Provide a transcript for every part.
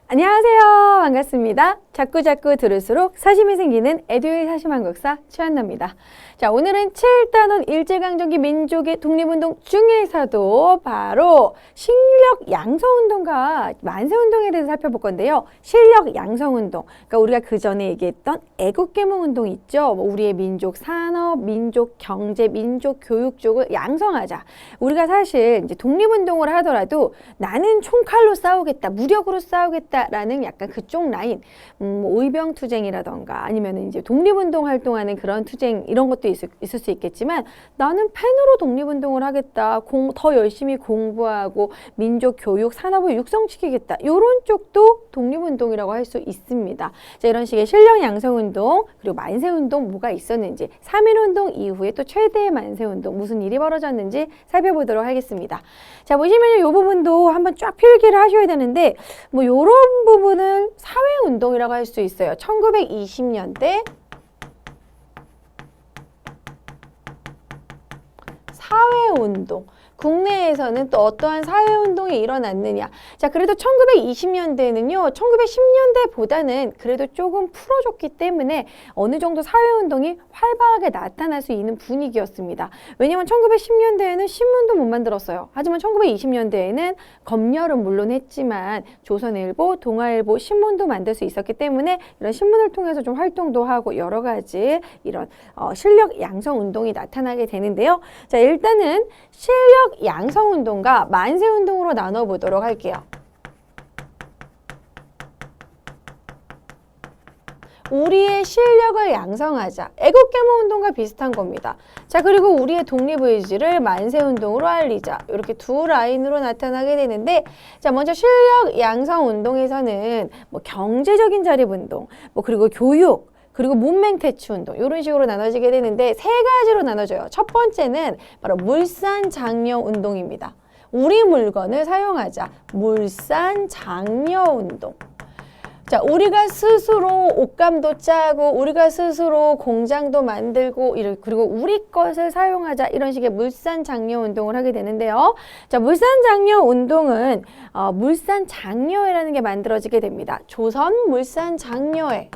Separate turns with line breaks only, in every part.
안녕하세요. 반갑습니다. 자꾸자꾸 들을수록 사심이 생기는 에듀의 사심한국사 최한나입니다. 자, 오늘은 7단원 일제강점기 민족의 독립운동 중에서도 바로 실력 양성운동과 만세운동에 대해서 살펴볼 건데요. 실력 양성운동, 그러니까 우리가 그 전에 얘기했던 애국계몽운동 있죠. 우리의 민족 산업, 민족 경제, 민족 교육 쪽을 양성하자. 우리가 사실 이제 독립운동을 하더라도 나는 총칼로 싸우겠다, 무력으로 싸우겠다라는 약간 그쪽 라인, 의병투쟁이라던가 아니면 이제 독립운동 활동하는 그런 투쟁 이런 것도 있을 수 있겠지만 나는 펜으로 독립운동을 하겠다, 더 열심히 공부하고 민족 교육 산업을 육성시키겠다, 이런 쪽도 독립운동이라고 할 수 있습니다. 자, 이런 식의 실력 양성운동 그리고 만세운동 뭐가 있었는지, 3.1운동 이후에 또 최대의 만세운동 무슨 일이 벌어졌는지 살펴보도록 하겠습니다. 자, 보시면 이 부분도 한번 쫙 필기를 하셔야 되는데 뭐 이런 부분은 사회운동이라고 할 수 있어요. 1920년대 사회운동. 국내에서는 또 어떠한 사회운동이 일어났느냐. 자, 그래도 1920년대에는요, 1910년대보다는 그래도 조금 풀어줬기 때문에 어느 정도 사회운동이 활발하게 나타날 수 있는 분위기였습니다. 왜냐면 1910년대에는 신문도 못 만들었어요. 하지만 1920년대에는 검열은 물론 했지만 조선일보, 동아일보, 신문도 만들 수 있었기 때문에 이런 신문을 통해서 좀 활동도 하고 여러 가지 이런 실력 양성 운동이 나타나게 되는데요. 자, 일단은 실력 양성운동과 만세운동으로 나눠보도록 할게요. 우리의 실력을 양성하자. 애국계몽운동과 비슷한 겁니다. 자, 그리고 우리의 독립의지를 만세운동으로 알리자. 이렇게 두 라인으로 나타나게 되는데, 자, 먼저 실력 양성운동에서는 뭐 경제적인 자립운동, 뭐 그리고 교육, 그리고 문맹퇴치 운동 이런 식으로 나눠지게 되는데 세 가지로 나눠져요. 첫 번째는 바로 물산장려 운동입니다. 우리 물건을 사용하자. 물산장려 운동. 자, 우리가 스스로 옷감도 짜고 우리가 스스로 공장도 만들고 그리고 우리 것을 사용하자, 이런 식의 물산장려 운동을 하게 되는데요. 자, 물산장려 운동은 물산장려회라는 게 만들어지게 됩니다. 조선물산장려회.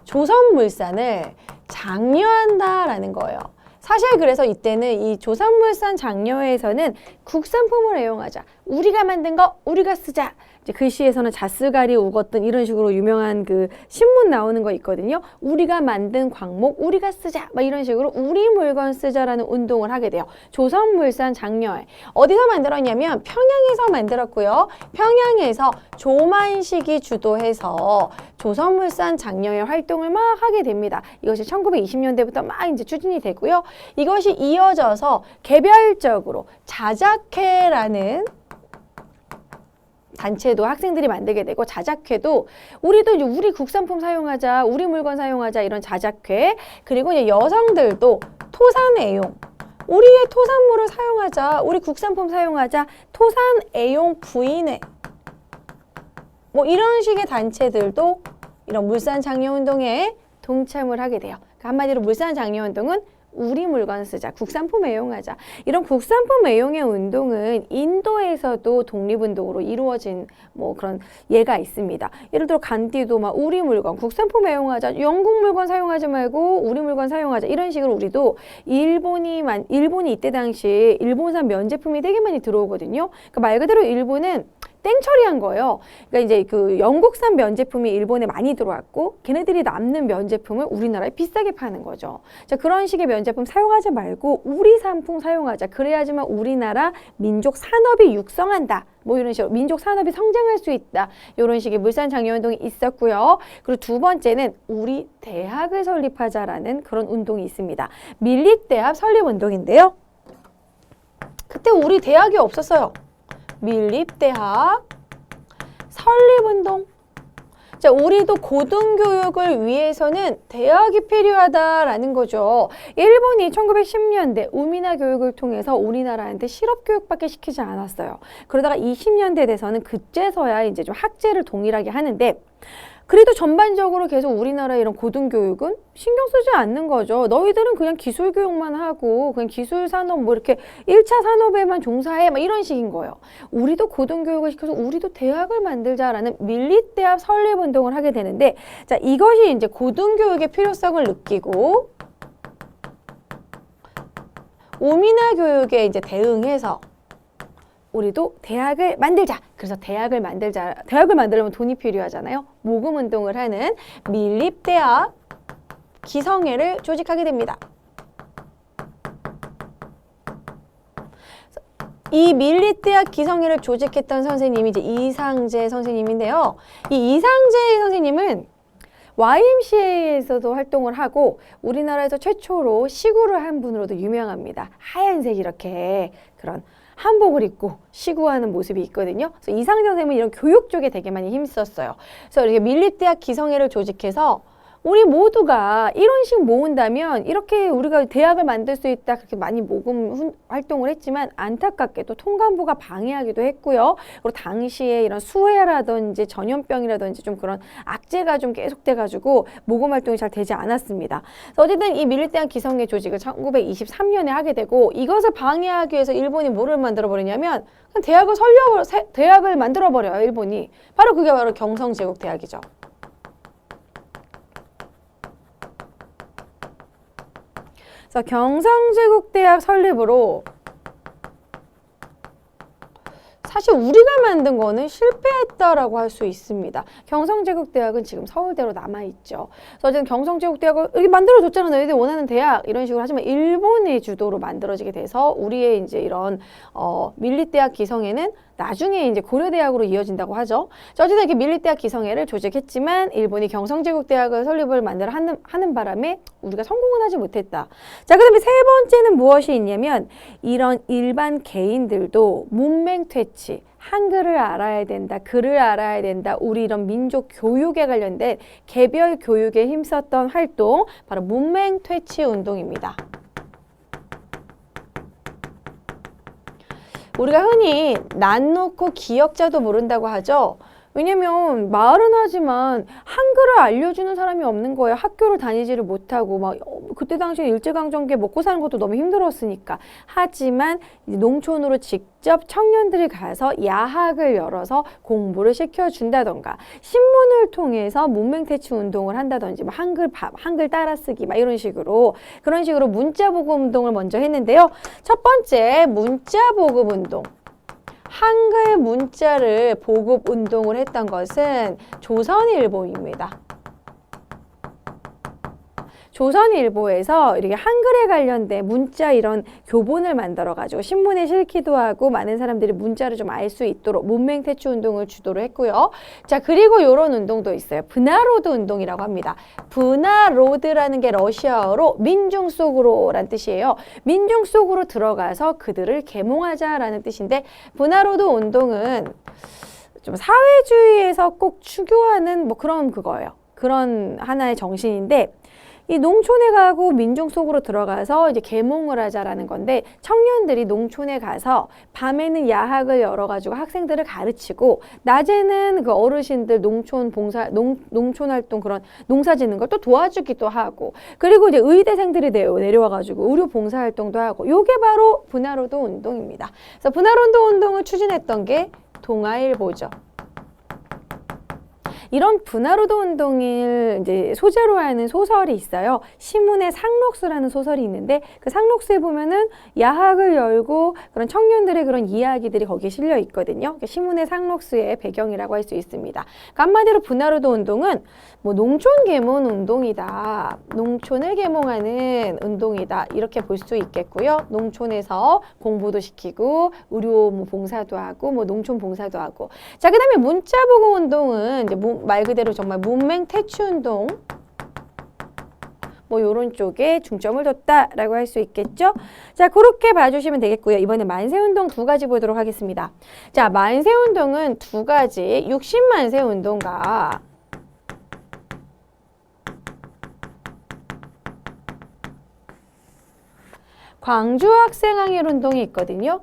조선물산을 장려한다라는 거예요. 사실 그래서 이때는 이 조선물산 장려회에서는 국산품을 애용하자. 우리가 만든 거 우리가 쓰자. 이제 글씨에서는 자스갈이 우거든 이런 식으로 유명한 그 신문 나오는 거 있거든요. 우리가 만든 광목 우리가 쓰자. 막 이런 식으로 우리 물건 쓰자라는 운동을 하게 돼요. 조선물산 장려회. 어디서 만들었냐면 평양에서 만들었고요. 평양에서 조만식이 주도해서 조선물산 장려회 활동을 막 하게 됩니다. 이것이 1920년대부터 막 이제 추진이 되고요. 이것이 이어져서 개별적으로 자작회라는 단체도 학생들이 만들게 되고, 자작회도 우리도 이제 우리 국산품 사용하자, 우리 물건 사용하자, 이런 자작회. 그리고 이제 여성들도 토산 애용, 우리의 토산물을 사용하자, 우리 국산품 사용하자, 토산 애용 부인회. 뭐 이런 식의 단체들도 이런 물산장려운동에 동참을 하게 돼요. 그러니까 한마디로 물산장려운동은 우리 물건 쓰자, 국산품 애용하자. 이런 국산품 애용의 운동은 인도에서도 독립운동으로 이루어진 뭐 그런 예가 있습니다. 예를 들어 간디도 막 우리 물건, 국산품 애용하자, 영국 물건 사용하지 말고 우리 물건 사용하자, 이런 식으로 우리도 일본이 이때 당시 일본산 면제품이 되게 많이 들어오거든요. 그러니까 말 그대로 일본은 땡처리한 거예요. 그러니까 이제 그 영국산 면제품이 일본에 많이 들어왔고 걔네들이 남는 면제품을 우리나라에 비싸게 파는 거죠. 자, 그런 식의 면제품 사용하지 말고 우리 상품 사용하자. 그래야지만 우리나라 민족 산업이 육성한다. 뭐 이런 식으로 민족 산업이 성장할 수 있다. 이런 식의 물산장려운동이 있었고요. 그리고 두 번째는 우리 대학을 설립하자라는 그런 운동이 있습니다. 밀립대학 설립운동인데요. 그때 우리 대학이 없었어요. 밀립대학 설립운동. 자, 우리도 고등교육을 위해서는 대학이 필요하다라는 거죠. 일본이 1910년대 우미나 교육을 통해서 우리나라한테 실업교육밖에 시키지 않았어요. 그러다가 20년대 돼서는 그제서야 이제 좀 학제를 동일하게 하는데, 그래도 전반적으로 계속 우리나라 이런 고등교육은 신경 쓰지 않는 거죠. 너희들은 그냥 기술 교육만 하고 그냥 기술 산업 뭐 이렇게 1차 산업에만 종사해 막 이런 식인 거예요. 우리도 고등교육을 시켜서 우리도 대학을 만들자라는 밀립대학 설립 운동을 하게 되는데, 자, 이것이 이제 고등교육의 필요성을 느끼고 오미나 교육에 이제 대응해서 우리도 대학을 만들자. 그래서 대학을 만들려면 돈이 필요하잖아요. 모금 운동을 하는 밀립대학 기성회를 조직하게 됩니다. 이 밀립대학 기성회를 조직했던 선생님이 이제 이상재 선생님인데요. 이 이상재 선생님은 YMCA에서도 활동을 하고 우리나라에서 최초로 시구를 한 분으로도 유명합니다. 하얀색 이렇게 그런 한복을 입고 시구하는 모습이 있거든요. 그래서 이상재 선생님은 이런 교육 쪽에 되게 많이 힘썼어요. 그래서 이렇게 밀립대학 기성회를 조직해서 우리 모두가 이런 식 모은다면 이렇게 우리가 대학을 만들 수 있다, 그렇게 많이 모금 활동을 했지만 안타깝게도 통감부가 방해하기도 했고요. 그리고 당시에 이런 수해라든지 전염병이라든지 좀 그런 악재가 좀 계속돼가지고 모금 활동이 잘 되지 않았습니다. 그래서 어쨌든 이 밀립대학 기성회 조직을 1923년에 하게 되고, 이것을 방해하기 위해서 일본이 뭐를 만들어버리냐면 그냥 대학을 만들어버려요, 일본이. 바로 그게 바로 경성제국대학이죠. 그래서 경성제국대학 설립으로 사실 우리가 만든 거는 실패했다라고 할 수 있습니다. 경성제국대학은 지금 서울대로 남아있죠. 그래서 어쨌든 경성제국대학을 여기 만들어줬잖아, 너희들 원하는 대학, 이런 식으로. 하지만 일본의 주도로 만들어지게 돼서 우리의 이제 이런 밀립대학 기성회는 나중에 이제 고려대학으로 이어진다고 하죠. 어쨌든 이렇게 밀립대학 기성회를 조직했지만 일본이 경성제국대학을 설립을 하는 바람에 우리가 성공은 하지 못했다. 자, 그 다음에 세 번째는 무엇이 있냐면 이런 일반 개인들도 문맹 퇴치, 한글을 알아야 된다, 글을 알아야 된다, 우리 이런 민족 교육에 관련된 개별 교육에 힘썼던 활동, 바로 문맹 퇴치 운동입니다. 우리가 흔히 난 놓고 기역자도 모른다고 하죠. 왜냐면 말은 하지만 한글을 알려주는 사람이 없는 거예요. 학교를 다니지를 못하고 막 그때 당시에 일제강점기에 먹고 사는 것도 너무 힘들었으니까. 하지만 이제 농촌으로 직접 청년들이 가서 야학을 열어서 공부를 시켜준다던가, 신문을 통해서 문맹퇴치 운동을 한다든지, 뭐 한글 따라쓰기 막 이런 식으로, 그런 식으로 문자보급 운동을 먼저 했는데요. 첫 번째 문자보급 운동. 한글 문자를 보급 운동을 했던 것은 조선일보입니다. 조선일보에서 이렇게 한글에 관련된 문자 이런 교본을 만들어가지고 신문에 실기도 하고 많은 사람들이 문자를 좀 알 수 있도록 문맹퇴치 운동을 주도를 했고요. 자, 그리고 이런 운동도 있어요. 브나로드 운동이라고 합니다. 브나로드라는 게 러시아어로 민중 속으로란 뜻이에요. 민중 속으로 들어가서 그들을 계몽하자라는 뜻인데, 브나로드 운동은 좀 사회주의에서 꼭 추구하는 뭐 그런 그거예요. 그런 하나의 정신인데, 이 농촌에 가고 민중 속으로 들어가서 이제 계몽을 하자라는 건데, 청년들이 농촌에 가서 밤에는 야학을 열어가지고 학생들을 가르치고 낮에는 그 어르신들 농촌 활동, 그런 농사 짓는 걸 또 도와주기도 하고, 그리고 이제 의대생들이 내려와가지고 의료 봉사 활동도 하고, 요게 바로 브나로드 운동입니다. 그래서 브나로드 운동을 추진했던 게 동아일보죠. 이런 브나로드 운동을 이제 소재로 하는 소설이 있어요. 시문의 상록수라는 소설이 있는데, 그 상록수에 보면은 야학을 열고 그런 청년들의 그런 이야기들이 거기에 실려 있거든요. 시문의 상록수의 배경이라고 할 수 있습니다. 그러니까 한마디로 브나로드 운동은 뭐 농촌 계몽 운동이다, 농촌을 계몽하는 운동이다, 이렇게 볼 수 있겠고요. 농촌에서 공부도 시키고 의료 뭐 봉사도 하고 뭐 농촌 봉사도 하고. 자, 그다음에 문자보급 운동은 이제 말 그대로 정말 문맹퇴치 운동, 뭐 요런 쪽에 중점을 뒀다라고 할 수 있겠죠. 자, 그렇게 봐주시면 되겠고요. 이번에 만세운동 두 가지 보도록 하겠습니다. 자, 만세운동은 두 가지, 60만세 운동과 광주 학생항일 운동이 있거든요.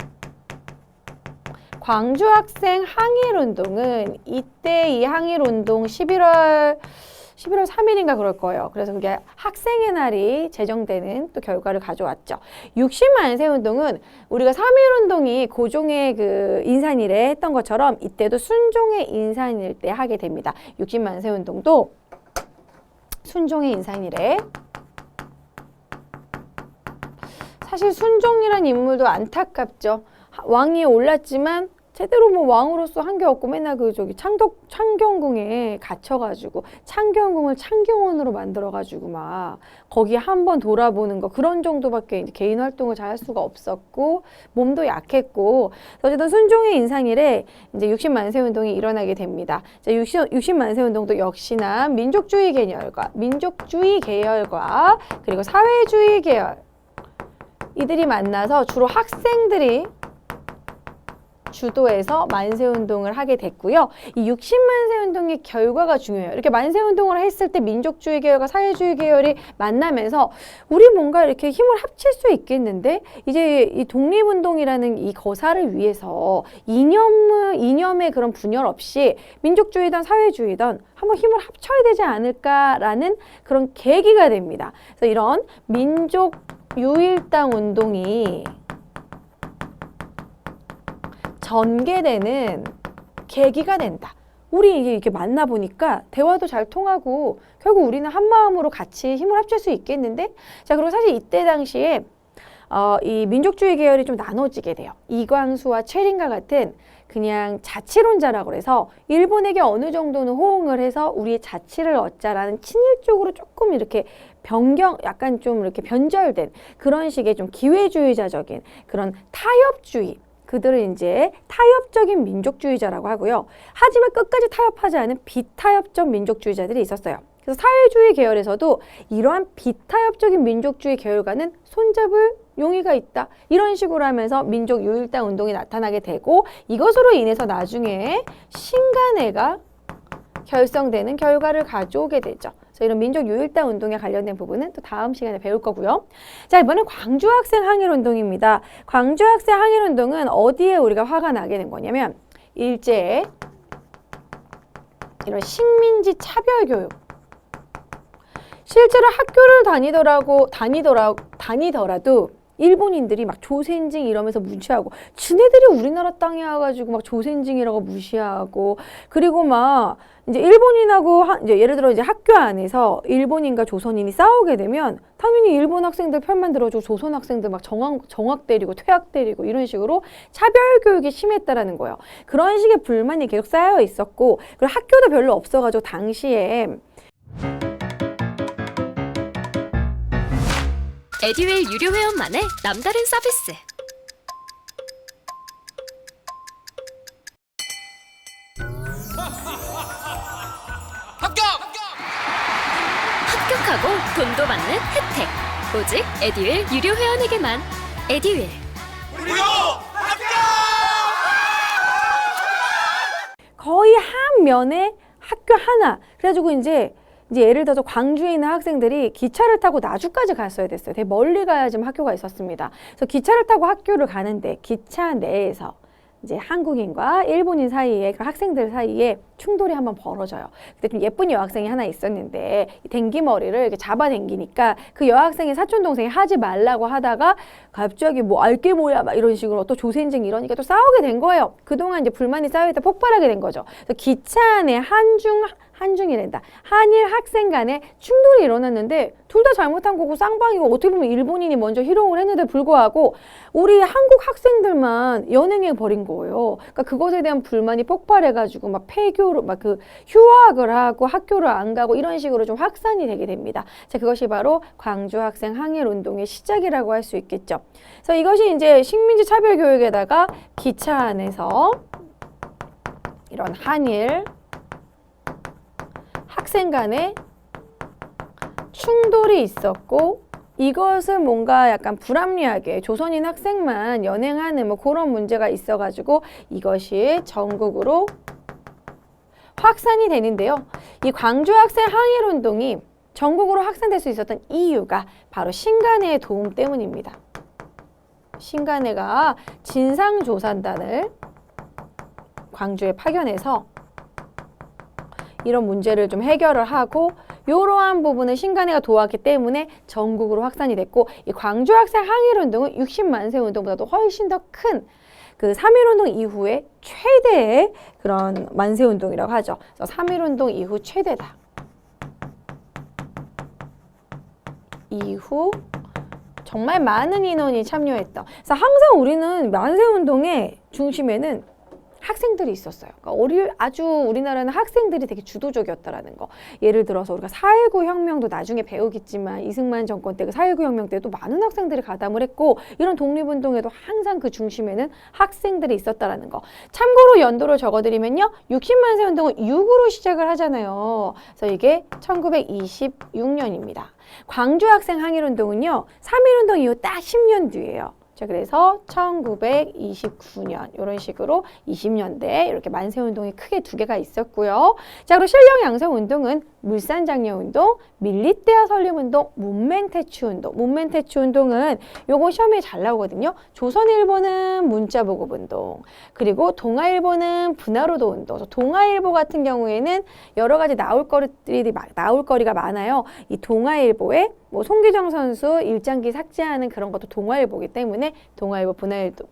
광주 학생 항일운동은 이때 이 항일운동 11월 3일인가 그럴 거예요. 그래서 그게 학생의 날이 제정되는 또 결과를 가져왔죠. 60만세 운동은 우리가 3.1운동이 고종의 그 인산일에 했던 것처럼 이때도 순종의 인산일 때 하게 됩니다. 60만세 운동도 순종의 인산일에. 사실 순종이란 인물도 안타깝죠. 왕이 올랐지만 제대로 뭐 왕으로서 한 게 없고 맨날 그 저기 창경궁에 갇혀가지고 창경궁을 창경원으로 만들어가지고 막 거기 한번 돌아보는 거 그런 정도밖에 이제 개인 활동을 잘 할 수가 없었고 몸도 약했고 어쨌든 순종의 인상일에 이제 60만세 운동이 일어나게 됩니다. 60만세 운동도 역시나 민족주의 계열과 그리고 사회주의 계열 이들이 만나서 주로 학생들이 주도해서 만세운동을 하게 됐고요. 이 60만세 운동의 결과가 중요해요. 이렇게 만세운동을 했을 때 민족주의 계열과 사회주의 계열이 만나면서 우리 뭔가 이렇게 힘을 합칠 수 있겠는데 이제 이 독립운동이라는 이 거사를 위해서 이념의 그런 분열 없이 민족주의든 사회주의든 한번 힘을 합쳐야 되지 않을까라는 그런 계기가 됩니다. 그래서 이런 민족 유일당 운동이 전개되는 계기가 된다. 우리 이렇게 만나보니까 대화도 잘 통하고 결국 우리는 한 마음으로 같이 힘을 합칠 수 있겠는데 자 그리고 사실 이때 당시에 이 민족주의 계열이 좀 나눠지게 돼요. 이광수와 최린과 같은 그냥 자치론자라고 해서 일본에게 어느 정도는 호응을 해서 우리의 자치를 얻자라는 친일 쪽으로 조금 이렇게 약간 좀 이렇게 변절된 그런 식의 좀 기회주의자적인 그런 타협주의 그들은 이제 타협적인 민족주의자라고 하고요. 하지만 끝까지 타협하지 않은 비타협적 민족주의자들이 있었어요. 그래서 사회주의 계열에서도 이러한 비타협적인 민족주의 계열과는 손잡을 용의가 있다. 이런 식으로 하면서 민족 유일당 운동이 나타나게 되고 이것으로 인해서 나중에 신간회가 결성되는 결과를 가져오게 되죠. 그래서 이런 민족 유일당 운동에 관련된 부분은 또 다음 시간에 배울 거고요. 자, 이번엔 광주 학생 항일 운동입니다. 광주 학생 항일 운동은 어디에 우리가 화가 나게 된 거냐면 일제에 이런 식민지 차별 교육. 실제로 학교를 다니더라도 일본인들이 막 조센징 이러면서 무시하고 지네들이 우리나라 땅에 와가지고 막 조센징이라고 무시하고 그리고 막 이제 일본인하고 이제 예를 들어 이제 학교 안에서 일본인과 조선인이 싸우게 되면 당연히 일본 학생들 편만 들어주고 조선 학생들 막 정학 때리고 퇴학 때리고 이런 식으로 차별 교육이 심했다라는 거예요. 그런 식의 불만이 계속 쌓여 있었고 그리고 학교도 별로 없어가지고 당시에
에듀윌 유료 회원만의 남다른 서비스. 합격하고 돈도 받는 혜택. 오직 에듀윌 유료 회원에게만. 에듀윌.
무료 합격!
거의 한 면에 학교 하나. 그래가지고 이제 예를 들어서 광주에 있는 학생들이 기차를 타고 나주까지 갔어야 됐어요. 되게 멀리 가야지만 학교가 있었습니다. 그래서 기차를 타고 학교를 가는데 기차 내에서 이제 한국인과 일본인 사이에 그 학생들 사이에 충돌이 한번 벌어져요. 근데 좀 예쁜 여학생이 하나 있었는데 댕기머리를 이렇게 잡아당기니까 그 여학생의 사촌 동생이 하지 말라고 하다가 갑자기 뭐 알게 뭐야 막 이런 식으로 또 조센징 이러니까 또 싸우게 된 거예요. 그동안 이제 불만이 쌓여있다 폭발하게 된 거죠. 그래서 기차 안에 한중이란다. 한일 학생 간에 충돌이 일어났는데 둘 다 잘못한 거고 쌍방이고 어떻게 보면 일본인이 먼저 희롱을 했는데 불구하고 우리 한국 학생들만 연행해 버린 거예요. 그러니까 그것에 대한 불만이 폭발해가지고 막 폐교로 막 그 휴학을 하고 학교를 안 가고 이런 식으로 좀 확산이 되게 됩니다. 자, 그것이 바로 광주 학생 항일 운동의 시작이라고 할 수 있겠죠. 그래서 이것이 이제 식민지 차별 교육에다가 기차 안에서 이런 한일 학생 간에 충돌이 있었고 이것을 뭔가 약간 불합리하게 조선인 학생만 연행하는 뭐 그런 문제가 있어가지고 이것이 전국으로 확산이 되는데요. 이 광주 학생 항일 운동이 전국으로 확산될 수 있었던 이유가 바로 신간회의 도움 때문입니다. 신간회가 진상조사단을 광주에 파견해서 이런 문제를 좀 해결을 하고 이러한 부분을 신간회가 도왔기 때문에 전국으로 확산이 됐고 이 광주 학생 항일운동은 60만세 운동보다도 훨씬 더 큰 그 3.1운동 이후에 최대의 그런 만세운동이라고 하죠. 그래서 3.1운동 이후 최대다. 이후 정말 많은 인원이 참여했던. 그래서 항상 우리는 만세운동의 중심에는 학생들이 있었어요. 그러니까 아주 우리나라는 학생들이 되게 주도적이었다라는 거. 예를 들어서 우리가 4.19 혁명도 나중에 배우겠지만 이승만 정권 때 그 4.19 혁명 때도 많은 학생들이 가담을 했고 이런 독립운동에도 항상 그 중심에는 학생들이 있었다라는 거. 참고로 연도를 적어드리면요. 60만세 운동은 6으로 시작을 하잖아요. 그래서 이게 1926년입니다. 광주 학생 항일운동은요. 3.1운동 이후 딱 10년 뒤예요. 자, 그래서 1929년 이런 식으로 20년대에 이렇게 만세운동이 크게 두 개가 있었고요. 자, 그리고 실력 양성 운동은 물산장려운동, 밀리대화 설립운동, 문맹퇴치운동. 문맹퇴치운동은 요거 시험에 잘 나오거든요. 조선일보는 문자보급운동, 그리고 동아일보는 분화로도 운동. 동아일보 같은 경우에는 여러 가지 나올 거리가 많아요. 이 동아일보에 뭐 송기정 선수 일장기 삭제하는 그런 것도 동아일보기 때문에 동아일보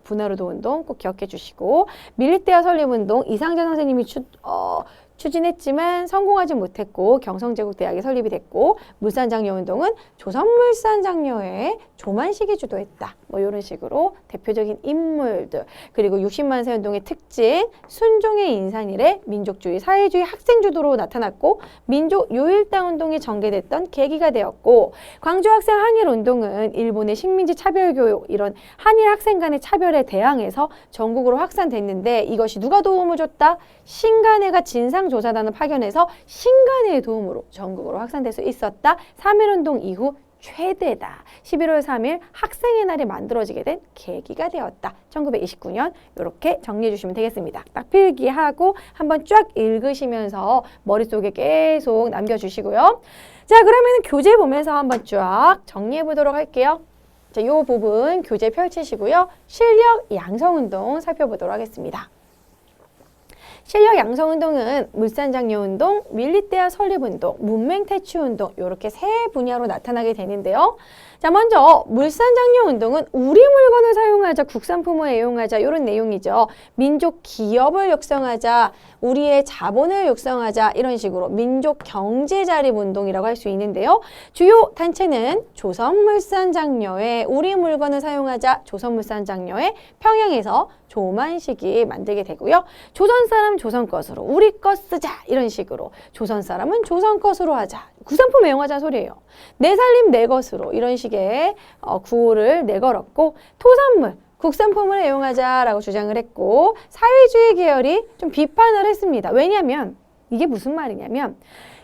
분화로도 운동 꼭 기억해 주시고, 밀리대화 설립운동 이상전 선생님이 추진했지만 성공하지 못했고 경성제국대학이 설립이 됐고, 물산장려운동은 조선물산장려회 조만식이 주도했다. 뭐 이런 식으로 대표적인 인물들. 그리고 60만세 운동의 특징, 순종의 인산이래 민족주의, 사회주의 학생 주도로 나타났고 민족 요일당 운동이 전개됐던 계기가 되었고, 광주 학생 항일 운동은 일본의 식민지 차별교육, 이런 한일 학생 간의 차별에 대항해서 전국으로 확산됐는데 이것이 누가 도움을 줬다? 신간회가 진상조사단을 파견해서 신간회의 도움으로 전국으로 확산될 수 있었다. 3.1운동 이후 최대다. 11월 3일 학생의 날이 만들어지게 된 계기가 되었다. 1929년 이렇게 정리해 주시면 되겠습니다. 딱 필기하고 한번 쫙 읽으시면서 머릿속에 계속 남겨주시고요. 자, 그러면 교재 보면서 한번 쫙 정리해 보도록 할게요. 자, 이 부분 교재 펼치시고요. 실력 양성운동 살펴보도록 하겠습니다. 실력 양성운동은 물산장려운동, 밀리대화 설립운동, 문맹퇴치운동 이렇게 세 분야로 나타나게 되는데요. 자, 먼저 물산장려운동은 우리 물건을 사용하자, 국산품을 애용하자 이런 내용이죠. 민족 기업을 육성하자, 우리의 자본을 육성하자 이런 식으로 민족 경제 자립 운동이라고 할 수 있는데요. 주요 단체는 조선물산장려회, 우리 물건을 사용하자, 조선물산장려회, 평양에서 조만식이 만들게 되고요. 조선 사람 조선 것으로, 우리 것 쓰자 이런 식으로, 조선 사람은 조선 것으로 하자, 구산품 애용하자는 소리예요. 내 살림 내 것으로 이런 식의 구호를 내걸었고, 토산물 국산품을 애용하자라고 주장을 했고, 사회주의 계열이 좀 비판을 했습니다. 왜냐하면 이게 무슨 말이냐면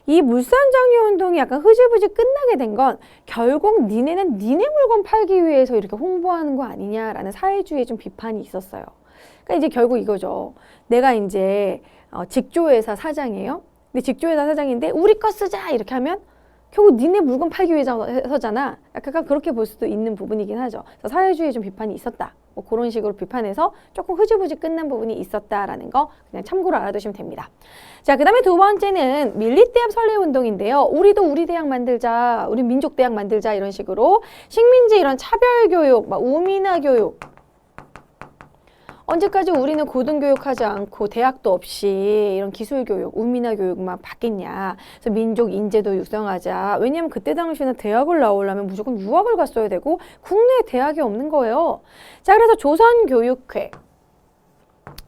이 물산장려운동이 약간 흐지부지 끝나게 된 건 결국 니네는 니네 물건 팔기 위해서 이렇게 홍보하는 거 아니냐라는 사회주의에 좀 비판이 있었어요. 그러니까 이제 결국 이거죠. 내가 이제 직조회사 사장이에요. 근데 직조회사 사장인데 우리 거 쓰자 이렇게 하면 결국 니네 물건 팔기 위해서잖아. 약간 그렇게 볼 수도 있는 부분이긴 하죠. 그래서 사회주의에 좀 비판이 있었다. 뭐 그런 식으로 비판해서 조금 흐지부지 끝난 부분이 있었다라는 거 그냥 참고로 알아두시면 됩니다. 자, 그 다음에 두 번째는 밀리대합 설립운동인데요. 우리도 우리 대학 만들자, 우리 민족 대학 만들자 이런 식으로 식민지 이런 차별교육, 막 우민화 교육, 언제까지 우리는 고등교육하지 않고 대학도 없이 이런 기술교육, 우민화 교육만 받겠냐. 그래서 민족 인재도 육성하자. 왜냐하면 그때 당시에는 대학을 나오려면 무조건 유학을 갔어야 되고 국내에 대학이 없는 거예요. 자, 그래서 조선교육회,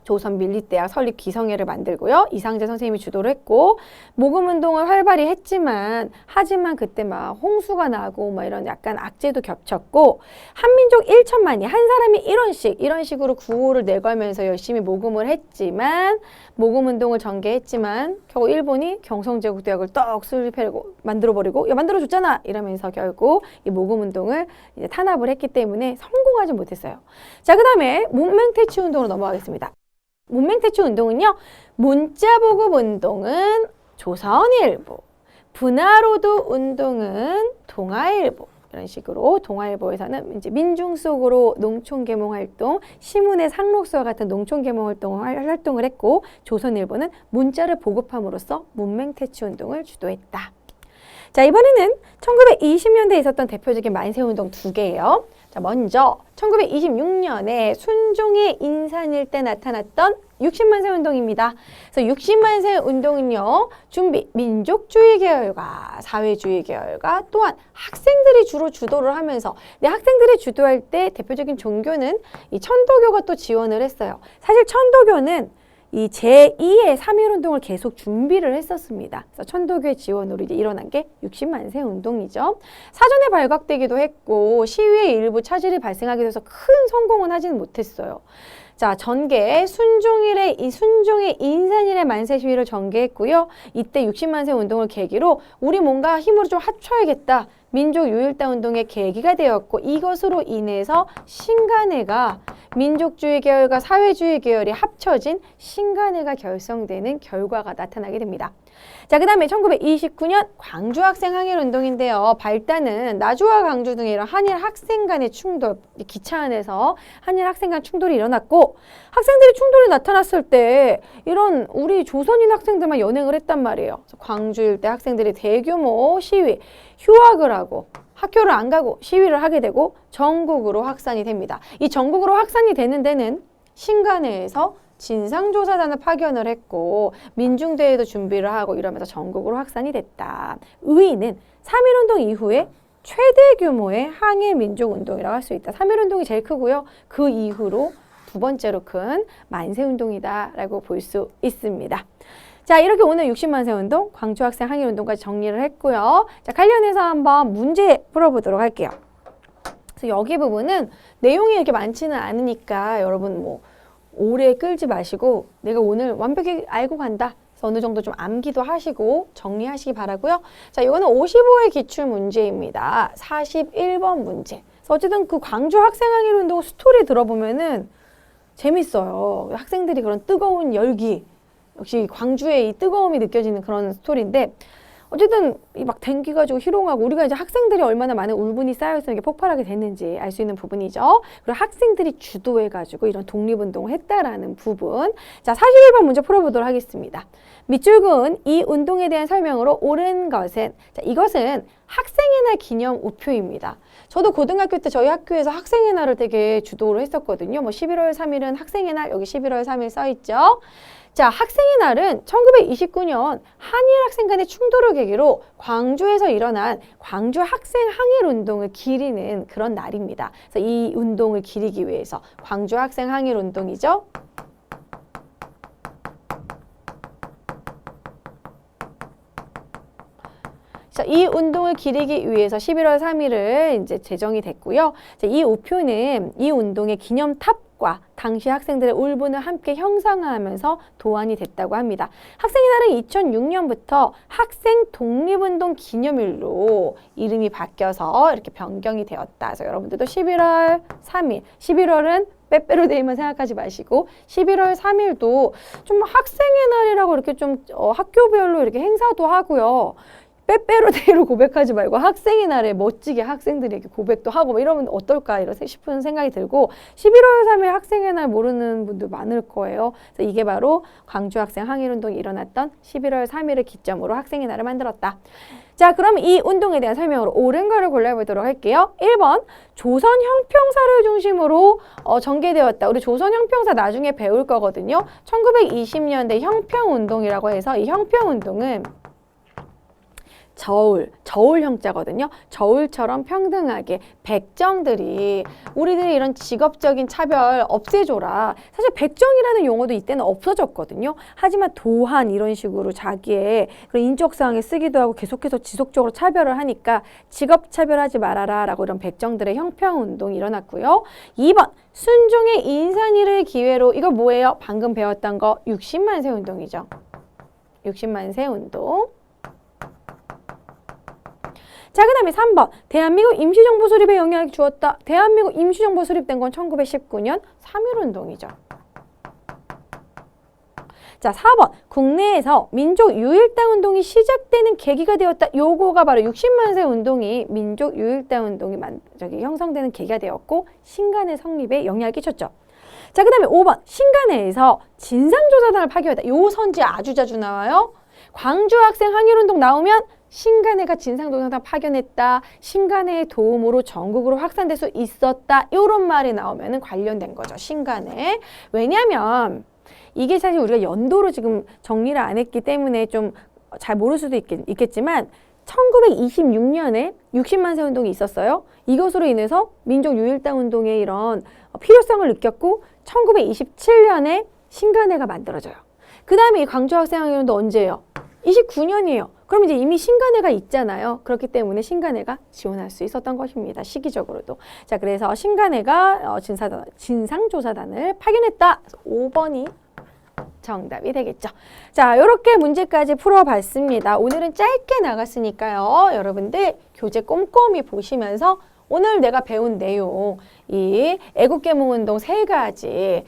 조선밀리대학 설립 기성회를 만들고요. 이상재 선생님이 주도를 했고, 모금운동을 활발히 했지만 하지만 그때 막 홍수가 나고 막 이런 약간 악재도 겹쳤고, 한민족 1천만이 한 사람이 이런 식으로 구호를 내걸면서 열심히 모금을 했지만, 모금운동을 전개했지만 결국 일본이 경성제국대학을 떡 수립하고 만들어버리고, 야 만들어줬잖아 이러면서 결국 이 모금운동을 이제 탄압을 했기 때문에 성공하지 못했어요. 자, 그 다음에 문맹퇴치 운동으로 넘어가겠습니다. 문맹퇴치 운동은요, 문자보급 운동은 조선일보, 분화로도 운동은 동아일보 이런 식으로 동아일보에서는 이제 민중 속으로 농촌 계몽 활동, 시문의 상록수와 같은 농촌 계몽 활동을 했고 조선일보는 문자를 보급함으로써 문맹 퇴치 운동을 주도했다. 자, 이번에는 1920년대에 있었던 대표적인 만세운동 두 개예요. 자, 먼저 1926년에 순종의 인산일 때 나타났던 60만세 운동입니다. 그래서 60만세 운동은요, 준비, 민족주의 계열과 사회주의 계열과 또한 학생들이 주로 주도를 하면서, 학생들이 주도할 때 대표적인 종교는 이 천도교가 또 지원을 했어요. 사실 천도교는 이 제2의 3.1운동을 계속 준비를 했었습니다. 그래서 천도교의 지원으로 이제 일어난 게 60만세 운동이죠. 사전에 발각되기도 했고 시위의 일부 차질이 발생하게 돼서 큰 성공은 하지는 못했어요. 자, 전개 순종의 인산일의 만세 시위를 전개했고요. 이때 60만세 운동을 계기로 우리 뭔가 힘으로 좀 합쳐야겠다. 민족 유일다 운동의 계기가 되었고 이것으로 인해서 신간회가 민족주의 계열과 사회주의 계열이 합쳐진 신간회가 결성되는 결과가 나타나게 됩니다. 자, 그 다음에 1929년 광주 학생 항일 운동인데요. 발단은 나주와 강주 등의 이런 한일 학생 간의 충돌, 기차 안에서 한일 학생 간 충돌이 일어났고 학생들이 충돌이 나타났을 때 이런 우리 조선인 학생들만 연행을 했단 말이에요. 그래서 광주 일대 학생들이 대규모 시위, 휴학을 하고 학교를 안 가고 시위를 하게 되고 전국으로 확산이 됩니다. 이 전국으로 확산이 되는 데는 신간회에서 진상조사단을 파견을 했고 민중대회도 준비를 하고 이러면서 전국으로 확산이 됐다. 의의는 3.1운동 이후에 최대 규모의 항일 민족운동이라고 할 수 있다. 3.1운동이 제일 크고요. 그 이후로 두 번째로 큰 만세운동이다라고 볼 수 있습니다. 자, 이렇게 오늘 60만세 운동, 광주 학생 항일 운동까지 정리를 했고요. 자, 관련해서 한번 문제 풀어보도록 할게요. 그래서 여기 부분은 내용이 이렇게 많지는 않으니까 여러분 뭐 오래 끌지 마시고 내가 오늘 완벽히 알고 간다. 그래서 어느 정도 좀 암기도 하시고 정리하시기 바라고요. 자, 이거는 55의 기출 문제입니다. 41번 문제. 그래서 어쨌든 그 광주 학생 항일 운동 스토리 들어보면은 재밌어요. 학생들이 그런 뜨거운 열기, 역시 광주의 이 뜨거움이 느껴지는 그런 스토리인데 어쨌든 막 댕기가지고 희롱하고 우리가 이제 학생들이 얼마나 많은 울분이 쌓여서 이게 폭발하게 됐는지 알 수 있는 부분이죠. 그리고 학생들이 주도해가지고 이런 독립운동을 했다라는 부분. 자, 41번 문제 풀어보도록 하겠습니다. 밑줄 그은 이 운동에 대한 설명으로 옳은 것은, 자, 이것은 학생의 날 기념 우표입니다. 저도 고등학교 때 저희 학교에서 학생의 날을 되게 주도를 했었거든요. 뭐 11월 3일은 학생의 날, 여기 11월 3일 써있죠. 자, 학생의 날은 1929년 한일 학생 간의 충돌을 계기로 광주에서 일어난 광주 학생 항일 운동을 기리는 그런 날입니다. 그래서 이 운동을 기리기 위해서 광주 학생 항일 운동이죠. 자, 이 운동을 기리기 위해서 11월 3일을 이제 제정이 됐고요. 자, 이 우표는 이 운동의 기념탑과 당시 학생들의 울분을 함께 형상화하면서 도안이 됐다고 합니다. 학생의 날은 2006년부터 학생 독립운동 기념일로 이름이 바뀌어서 이렇게 변경이 되었다. 그래서 여러분들도 11월 3일, 11월은 빼빼로 데이만 생각하지 마시고 11월 3일도 좀 학생의 날이라고 이렇게 좀 학교별로 이렇게 행사도 하고요. 빼빼로 데이로 고백하지 말고 학생의 날에 멋지게 학생들에게 고백도 하고 뭐 이러면 어떨까 싶은 생각이 들고 11월 3일 학생의 날 모르는 분들 많을 거예요. 그래서 이게 바로 광주 학생 항일운동이 일어났던 11월 3일을 기점으로 학생의 날을 만들었다. 자, 그럼 이 운동에 대한 설명으로 옳은 거를 골라보도록 할게요. 1번, 조선 형평사를 중심으로 전개되었다. 우리 조선 형평사 나중에 배울 거거든요. 1920년대 형평운동이라고 해서 이 형평운동은 저울 형자거든요. 저울처럼 평등하게 백정들이 우리들의 이런 직업적인 차별 없애줘라. 사실 백정이라는 용어도 이때는 없어졌거든요. 하지만 도한 이런 식으로 자기의 그런 인적사항에 쓰기도 하고 계속해서 지속적으로 차별을 하니까 직업 차별하지 말아라 라고 이런 백정들의 형평운동이 일어났고요. 2번 순종의 인산일을 기회로 이거 뭐예요? 방금 배웠던 거 60만세 운동이죠. 60만세 운동. 자, 그 다음에 3번. 대한민국 임시정부 수립에 영향을 주었다. 대한민국 임시정부 수립된 건 1919년 3.1운동이죠. 자, 4번. 국내에서 민족 유일당 운동이 시작되는 계기가 되었다. 요거가 바로 60만 세 운동이 민족 유일당 운동이 형성되는 계기가 되었고 신간의 성립에 영향을 끼쳤죠. 자, 그 다음에 5번. 신간회에서 진상조사단을 파견했다. 요 선지 아주 자주 나와요. 광주 학생 항일운동 나오면 신간회가 진상조사단 파견했다. 신간회의 도움으로 전국으로 확산될 수 있었다. 이런 말이 나오면 관련된 거죠. 신간회. 왜냐면 이게 사실 우리가 연도로 지금 정리를 안 했기 때문에 좀 잘 모를 수도 있겠지만 1926년에 60만 세 운동이 있었어요. 이것으로 인해서 민족 유일당 운동의 이런 필요성을 느꼈고 1927년에 신간회가 만들어져요. 그 다음에 이 광주 학생항일운동 언제예요? 29년이에요. 그럼 이제 이미 신간회가 있잖아요. 그렇기 때문에 신간회가 지원할 수 있었던 것입니다. 시기적으로도. 자, 그래서 신간회가 진상조사단을 파견했다. 5번이 정답이 되겠죠. 자, 이렇게 문제까지 풀어봤습니다. 오늘은 짧게 나갔으니까요. 여러분들 교재 꼼꼼히 보시면서 오늘 내가 배운 내용, 이 애국계몽운동 3가지,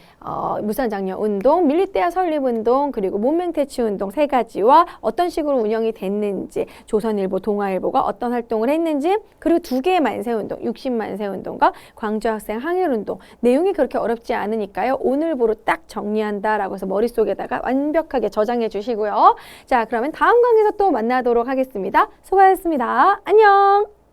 무산장려운동, 밀리대화 설립운동, 그리고 문맹퇴치운동 3가지와 어떤 식으로 운영이 됐는지, 조선일보, 동아일보가 어떤 활동을 했는지, 그리고 2개의 만세운동, 60만세운동과 광주학생 항일운동, 내용이 그렇게 어렵지 않으니까요. 오늘부로 딱 정리한다라고 해서 머릿속에다가 완벽하게 저장해 주시고요. 자, 그러면 다음 강의에서 또 만나도록 하겠습니다. 수고하셨습니다. 안녕!